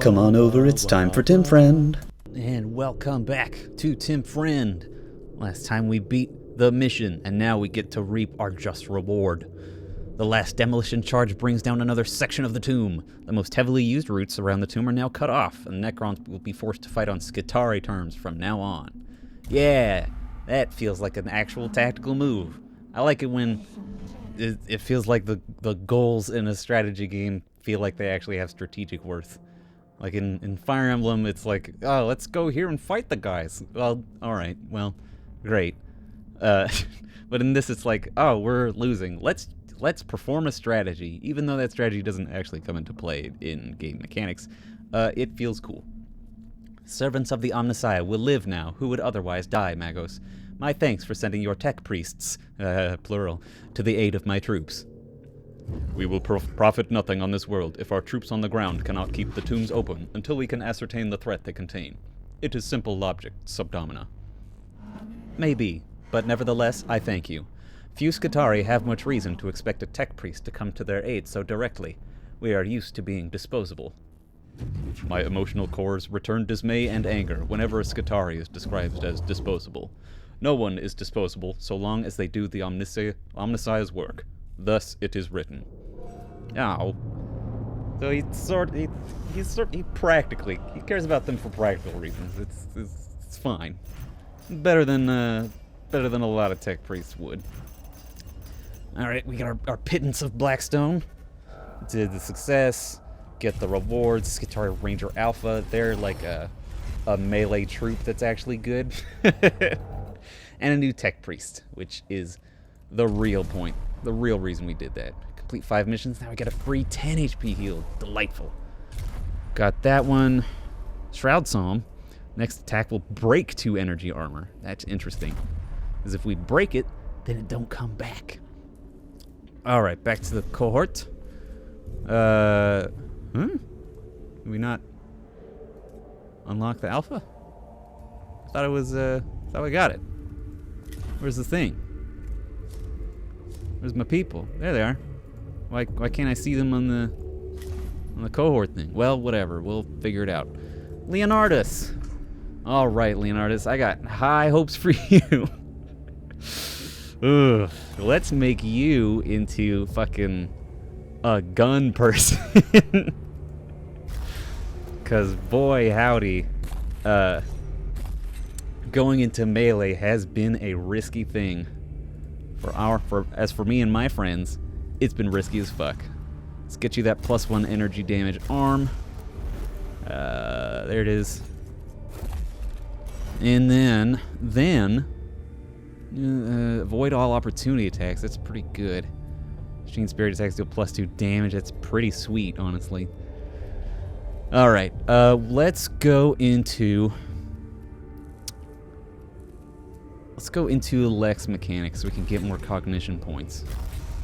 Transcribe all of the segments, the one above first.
Come on over, it's time for Tim Friend. And welcome back to Tim Friend. Last time we beat the mission, and now we get to reap our just reward. The last demolition charge brings down another section of the tomb. The most heavily used routes around the tomb are now cut off, and Necrons will be forced to fight on Skitarii terms from now on. Yeah, that feels like an actual tactical move. I like it when it feels like the goals in a strategy game feel like they actually have strategic worth. Like in Fire Emblem, it's like, oh, let's go here and fight the guys. Well, alright, well, great. But in this, it's like, oh, we're losing. Let's perform a strategy. Even though that strategy doesn't actually come into play in game mechanics, it feels cool. Servants of the Omnissiah will live now, who would otherwise die, Magos. My thanks for sending your tech priests, plural, to the aid of my troops. We will profit nothing on this world if our troops on the ground cannot keep the tombs open until we can ascertain the threat they contain. It is simple logic, Subdomina. Maybe, but nevertheless, I thank you. Few Skitarii have much reason to expect a tech priest to come to their aid so directly. We are used to being disposable. My emotional cores return dismay and anger whenever a Skitarii is described as disposable. No one is disposable so long as they do the Omnissiah's work. Thus it is written. Ow. So he cares about them for practical reasons. It's fine. Better than a lot of tech priests would. All right, we got our pittance of Blackstone. Did the success, get the rewards. Skitarii Ranger Alpha. They're like a melee troop that's actually good. And a new tech priest, which is the real point. The real reason we did that. Complete 5 missions, now we get a free 10 HP heal. Delightful. Got that one. Shroud Psalm. Next attack will break 2 energy armor. That's interesting. Because if we break it, then it don't come back. Alright, back to the cohort. Did we not unlock the alpha? I thought it was, thought we got it. Where's the thing? Where's my people? There they are. Why can't I see them on the cohort thing? Well, whatever. We'll figure it out. Leonardus. All right, Leonardus. I got high hopes for you. Ugh. Let's make you into fucking a gun person. Cause boy howdy, going into melee has been a risky thing. As for me and my friends, it's been risky as fuck. Let's get you that +1 energy damage arm. There it is. And then avoid all opportunity attacks. That's pretty good. Machine spirit attacks deal +2 damage. That's pretty sweet, honestly. All right, let's go into Lex mechanics so we can get more cognition points.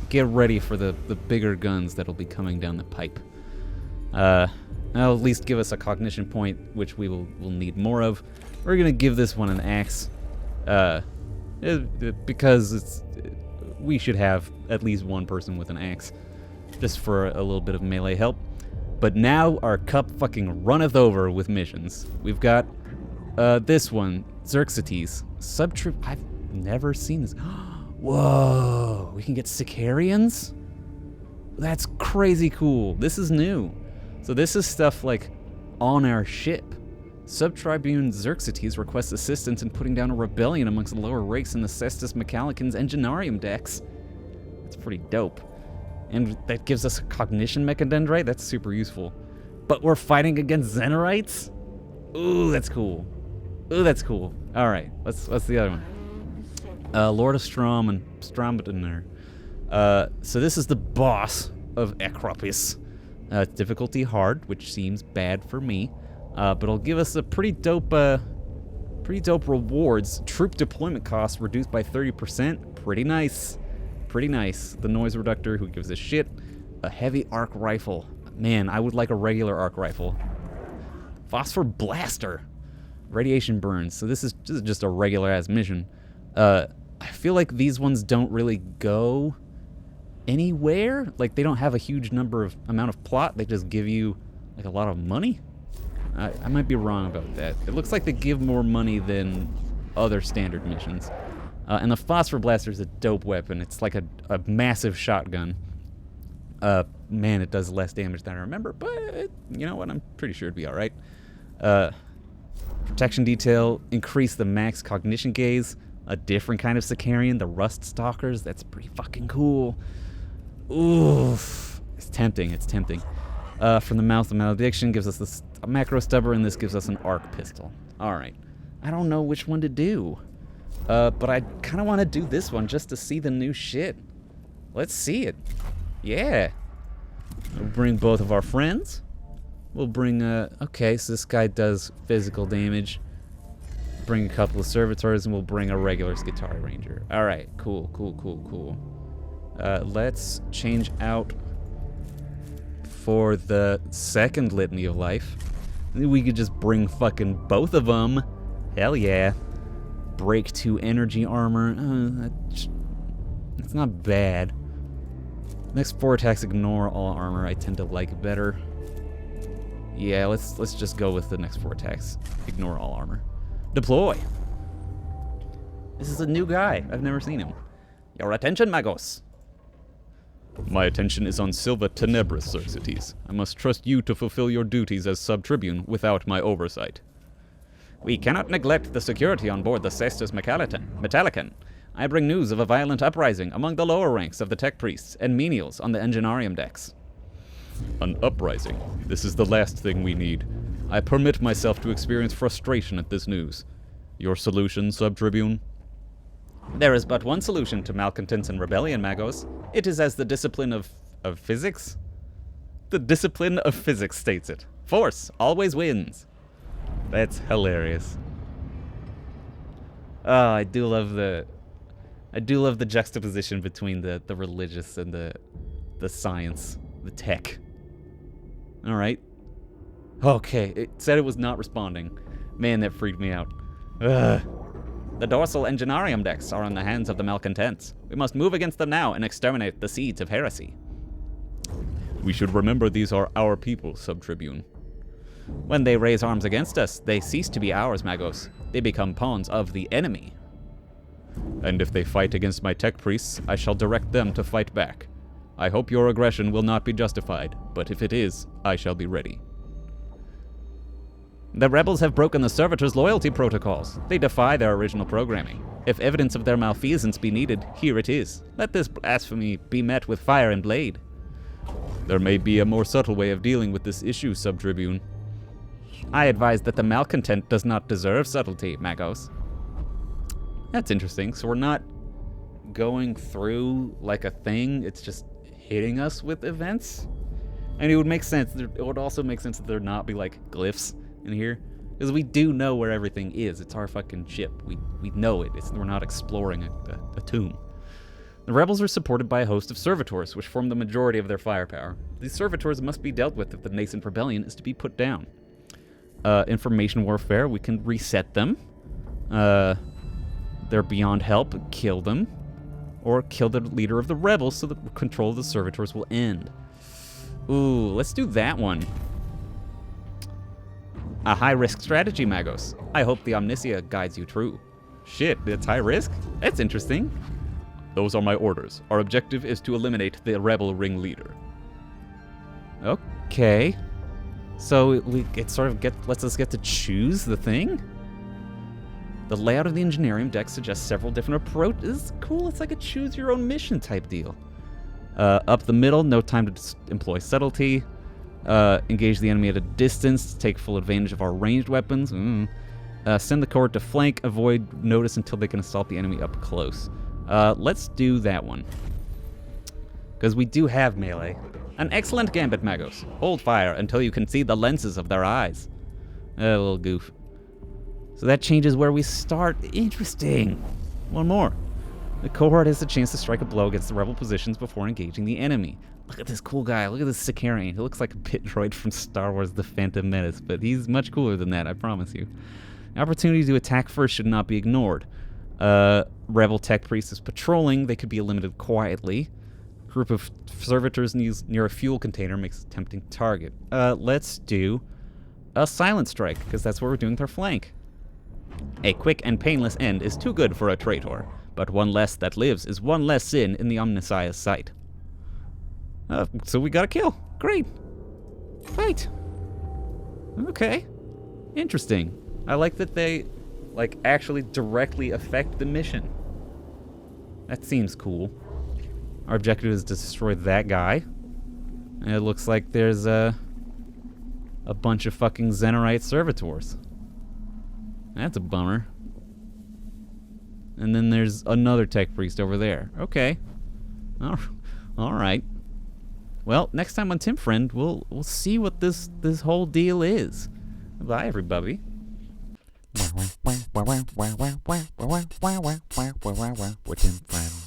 Get ready for the bigger guns that'll be coming down the pipe. That'll at least give us a cognition point, which we'll need more of. We're gonna give this one an axe, because we should have at least one person with an axe, just for a little bit of melee help. But now our cup fucking runneth over with missions. We've got this one, Xerxes. Subtroop. I've never seen this. Whoa! We can get Sicarians? That's crazy cool. This is new. So this is stuff like on our ship. Sub-Tribune Xerxes requests assistance in putting down a rebellion amongst the lower ranks in the Cestus Mechanicans Enginearium decks. That's pretty dope. And that gives us a cognition mechadendrite. That's super useful. But we're fighting against Xenorites? Ooh, that's cool. Ooh, that's cool. All right, what's the other one? Lord of Strom and Strombadener. So this is the boss of Acropis. Difficulty hard, which seems bad for me, but it'll give us a pretty dope rewards. Troop deployment costs reduced by 30%. Pretty nice. Pretty nice. The noise reductor, who gives a shit. A heavy arc rifle. Man, I would like a regular arc rifle. Phosphor blaster. Radiation burns. So this is just a regular ass mission. I feel like these ones don't really go anywhere. Like, they don't have a huge amount of plot. They just give you like a lot of money. I might be wrong about that. It looks like they give more money than other standard missions. And the Phosphor Blaster is a dope weapon. It's like a massive shotgun. Man, it does less damage than I remember, but you know what? I'm pretty sure it'd be alright. Protection detail, increase the max cognition gaze. A different kind of Sicarian, the Rust Stalkers. That's pretty fucking cool. Oof. It's tempting, it's tempting. From the Mouth of Malediction gives us a macro stubber, and this gives us an arc pistol. Alright. I don't know which one to do. But I kind of want to do this one just to see the new shit. Let's see it. Yeah. We'll bring both of our friends. We'll bring, okay, so this guy does physical damage. Bring a couple of servitors, and we'll bring a regular Skitarii Ranger. Alright, cool. Let's change out for the second Litany of Life. We could just bring fucking both of them. Hell yeah. Break 2 energy armor. It's not bad. Next 4 attacks ignore all armor. I tend to like better. Yeah, let's just go with the next 4 attacks. Ignore all armor. Deploy. This is a new guy. I've never seen him. Your attention, Magos. My attention is on Silva Tenebris, Xerxes. I must trust you to fulfill your duties as sub-tribune without my oversight. We cannot neglect the security on board the Cestus Metallican. I bring news of a violent uprising among the lower ranks of the tech priests and menials on the Enginarium decks. An uprising? This is the last thing we need. I permit myself to experience frustration at this news. Your solution, Sub-Tribune? There is but one solution to malcontents and rebellion, Magos. It is as the discipline of physics? The discipline of physics states it. Force always wins. That's hilarious. Oh, I do love the juxtaposition between the religious and the science, the tech. All right. Okay, it said it was not responding. Man, that freaked me out. Ugh. The dorsal Enginarium decks are in the hands of the malcontents. We must move against them now and exterminate the seeds of heresy. We should remember these are our people, Sub-Tribune. When they raise arms against us, they cease to be ours, Magos. They become pawns of the enemy. And if they fight against my tech priests, I shall direct them to fight back. I hope your aggression will not be justified, but if it is, I shall be ready. The rebels have broken the servitors' loyalty protocols. They defy their original programming. If evidence of their malfeasance be needed, here it is. Let this blasphemy be met with fire and blade. There may be a more subtle way of dealing with this issue, Sub-Tribune. I advise that the malcontent does not deserve subtlety, Magos. That's interesting. So we're not going through like a thing, it's just hitting us with events? And it would make sense. It would also make sense that there not be like glyphs in here. Because we do know where everything is. It's our fucking ship. We know it. We're not exploring a tomb. The rebels are supported by a host of servitors, which form the majority of their firepower. These servitors must be dealt with if the nascent rebellion is to be put down. Information warfare, we can reset them. They're beyond help, kill them. Or kill the leader of the rebels so that control of the servitors will end. Ooh, let's do that one. A high-risk strategy, Magos. I hope the Omnisia guides you true. Shit, that's high risk? That's interesting. Those are my orders. Our objective is to eliminate the rebel ringleader. Okay. So lets us get to choose the thing? The layout of the Enginarium deck suggests several different approaches. Cool, it's like a choose-your-own-mission type deal. Up the middle, no time to employ subtlety. Engage the enemy at a distance to take full advantage of our ranged weapons. Send the cohort to flank, avoid notice until they can assault the enemy up close. Let's do that one. Because we do have melee. An excellent gambit, Magos. Hold fire until you can see the lenses of their eyes. A little goof. So that changes where we start. Interesting. One more. The cohort has the chance to strike a blow against the rebel positions before engaging the enemy. Look at this cool guy. Look at this Sicarian. He looks like a pit droid from Star Wars The Phantom Menace, but he's much cooler than that, I promise you. The opportunity to attack first should not be ignored. Rebel tech priest is patrolling. They could be eliminated quietly. A group of servitors near a fuel container makes a tempting target. Let's do a silent strike, because that's what we're doing with our flank. A quick and painless end is too good for a traitor, but one less that lives is one less sin in the Omnissiah's sight. So we got a kill. Great. Fight. Okay. Interesting. I like that they, like, actually directly affect the mission. That seems cool. Our objective is to destroy that guy. And it looks like there's a bunch of fucking Zenorite servitors. That's a bummer. And then there's another tech priest over there. Okay. All right. Well, next time on Tim Friend, we'll see what this whole deal is. Bye, everybody. With Tim Friend.